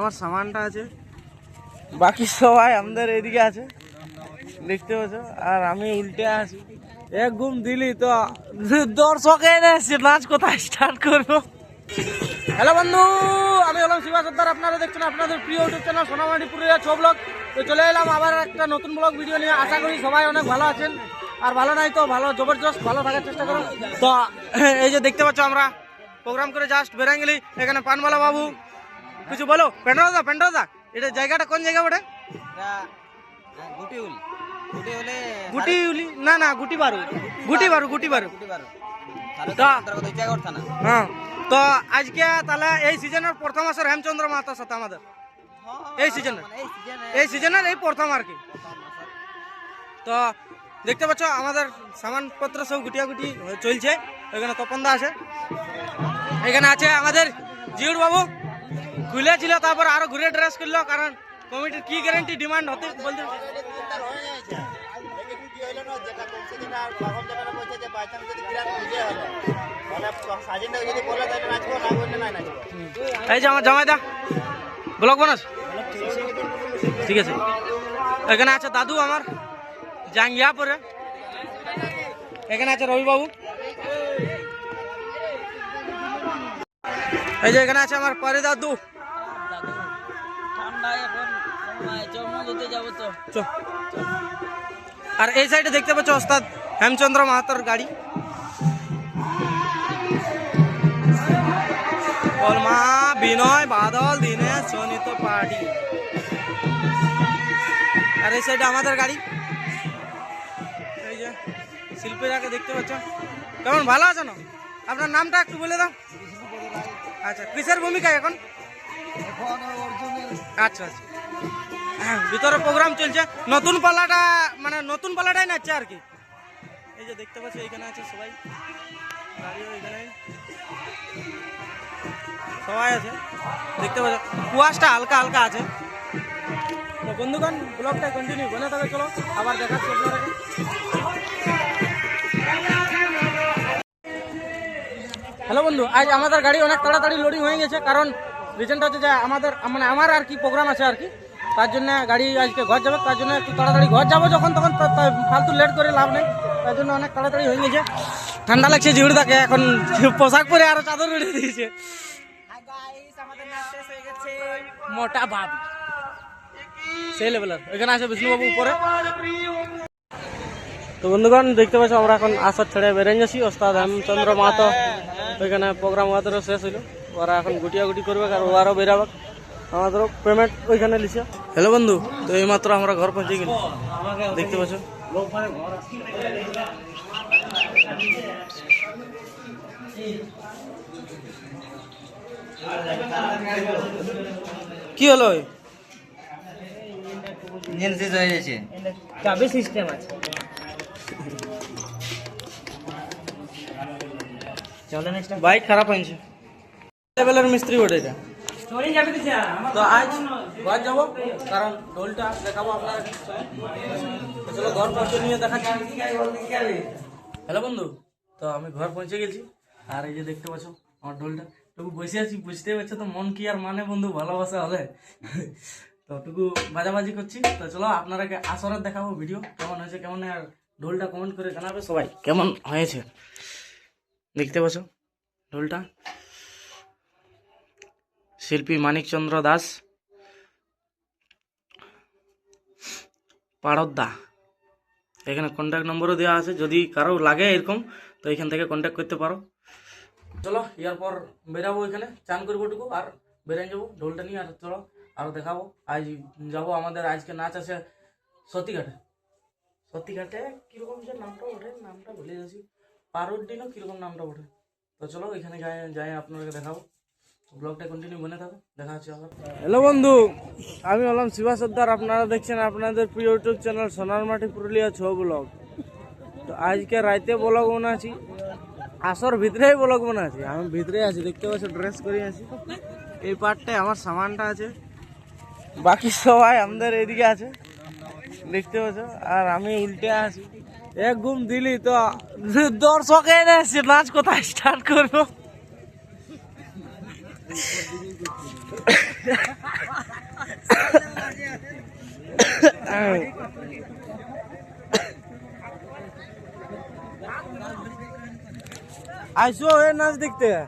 আমার সামানটা আছে, বাকি সবাই আমাদের এদিকে আছে দেখতে পাচ্ছ, আর আমি উল্টে আছি। এক ঘুম দিলি তো দর্শক এনে নাচ কোথায় স্টার্ট করবো। হ্যালো বন্ধু, আমি হলাম শিবা সর্দার, আপনারা দেখছেন আপনাদের প্রিয় ইউটিউব চ্যানেল সোনামাটি পুরুলিয়া ছ ব্লগ। তো চলে এলাম আবার একটা নতুন ব্লগ ভিডিও নিয়ে। আশা করি সবাই অনেক ভালো আছেন, আর ভালো নাই তো ভালো জবরদস্ত ভালো থাকার চেষ্টা করুন। তো এই যে দেখতে পাচ্ছ আমরা প্রোগ্রাম করে জাস্ট বেরাই গেলি। এখানে পানবালা বাবু কিছু বলো। পেন্ডাদা এটা জায়গাটা কোন জায়গা বটে? গুটিউলি না না গুটি বারু। হ্যাঁ, তো আজকে তাহলে এই সিজনের প্রথম আসর হেমচন্দ্র মাহাতোর সাথে আমাদের এই সিজনের এই প্রথম আর কি। তো দেখতে পাচ্ছ আমাদের সামানপত্র সব গুটিয়াগুটি চলছে। এখানে তপনদা আছে, এখানে আছে আমাদের জিউর বাবু, খুলেছিল তারপর আরো ঘুরে ড্রেস করলো, কারণ কমিটির কি গ্যারান্টি ডিমান্ড হতে বলতে। এই যে আমার জামাইদা ব্লগ বানাস, ঠিক আছে। এখানে আছে দাদু আমার জাঙ্গিয়া পরে, এখানে আছে রবিবাবু, এই যে এখানে আছে আমার পরে দাদু। আর এই সাইডে দেখতে পাচ্ছ ওস্তাদ হেমচন্দ্র মাহাতোর গাড়ি। কলমা বিনয় বাদল দীনেশ সনিত পার্টি। আর এই সাইডে আমাদের গাড়ি। এই যে শিল্পীরাকে দেখতে পাচ্ছ। কেমন ভালো আছো না? আপনার নামটা একটু বলে দাও। আচ্ছা, কিসের ভূমিকা এখন? আচ্ছা আচ্ছা, হ্যাঁ, ভিতরে প্রোগ্রাম চলছে। নতুন পালাটাই নাচছে আর কি। এই যে দেখতে পাচ্ছি এখানে আছে সবাই, এখানে সবাই আছে দেখতে পাচ্ছ। কুয়াশটা হালকা হালকা আছে। তো বন্ধুগণ, ব্লগটা কন্টিনিউ বনে থাকে, চলো আবার দেখাচ্ছি আপনারা। হ্যালো বন্ধু, আজ আমাদের গাড়ি অনেক তাড়াতাড়ি লোডিং হয়ে গেছে, কারণ রিজনটা হচ্ছে যে আমার আর কি প্রোগ্রাম আছে আর কি, তার জন্য গাড়ি আজকে ঘর যাবে, তার জন্য একটু তাড়াতাড়ি ঘর যাবো যখন তখন ফালতু লেট করে লাভ নেই, তার জন্য অনেক তাড়াতাড়ি হয়ে গেছে। ঠান্ডা লাগছে জিউড় থাকে, এখন পোশাক পরে আরো চাদর উড়ে দিয়েছে। মোটা ভাব সেই লেভেলের। এখানে আছে বিষ্ণুবাবু উপরে। তো বন্ধুগণ দেখতে পাচ্ছ আমরা এখন আসর ছেড়ে বেরিয়ে যাচ্ছি। ওস্তাদ হেমচন্দ্র মাহাতো ওইখানে প্রোগ্রাম আমাদেরও শেষ হইল, ওরা এখন গুটিয়াগুটি করবে আর ওরাও বেরাবে, আমাদেরও পেমেন্ট ওইখানে লিছে। হ্যালো বন্ধু, তো এইমাত্র আমরা ঘর পৌঁছে গেলি দেখতে পাচ্ছ। কি হলো? সিস্টেম আছে, বাইক খারাপ হয়েছে লেভেলের মিস্ত্রি ওটা। এটা তো আজ ঘর যাবো, কারণ ঢোলটা দেখাবো আপনারা। চলো ঘর পৌঁছে নিয়ে দেখাচ্ছি। হ্যালো বন্ধু, তো আমি ঘর পৌঁছে গেছি, আর এই যে দেখতে পাচ্ছ আমার ঢোলটা টুকু বসে আছি, বুঝতে পারছো তো মন কি আর মানে বন্ধু, ভালোবাসা হলে তো টুকু বাজাবাজি করছি। তো চলো আপনারাকে আসরের দেখাবো ভিডিও কেমন হয়েছে কেমন নেই, আর ঢোলটা কমেন্ট করে জানাবে সবাই কেমন হয়েছে। দেখতে পাচ্ছ ঢোলটা শিল্পী মানিকচন্দ্র দাস পাড়দা। এখানে কন্ট্যাক্ট নম্বরও দেওয়া আছে, যদি কারো লাগে এরকম তো এখান থেকে কন্ট্যাক্ট করতে পারো। চলো এরপর বেরাবো, এখানে চান করবো টুকু আর বেরিয়ে যাবো ঢোলটা নিয়ে। আর চলো আরো দেখাবো। আজ যাবো আমাদের আজকে নাচ আছে সতীঘাটে কিরকম যে নামটা ওঠে, নামটা ভুলে যাচ্ছি, পারুদ্দিনও কিরকম নামটা ওঠে। তো চলো এখানে যাই আপনাদেরকে দেখাবো। ব্লগটা কন্টিনিউ বনে থাকো, দেখা হচ্ছে আবার। হ্যালো বন্ধু, আমি হলাম শিবা সর্দার, আপনারা দেখছেন আপনাদের প্রিয় ইউটিউব চ্যানেল সোনারমাটি পুরুলিয়া ছ ব্লগ। তো আজকে রাইতে ব্লগ বানাচ্ছি, আসর ভিতরেই ব্লগ বানাচ্ছি। আমি ভিতরে আছি দেখতে পাচ্ছি, ড্রেস করে আছি। এই পার্টটায় আমার সামানটা আছে, বাকি সবাই আমাদের এদিকে আছে দেখতে পাচ্ছ, আর আমি উল্টে আছি। এক ঘুম দিলি তো দর্শক এনে নাচ কোথায় স্টার্ট করবো। आइसो है नाच देखते हैं।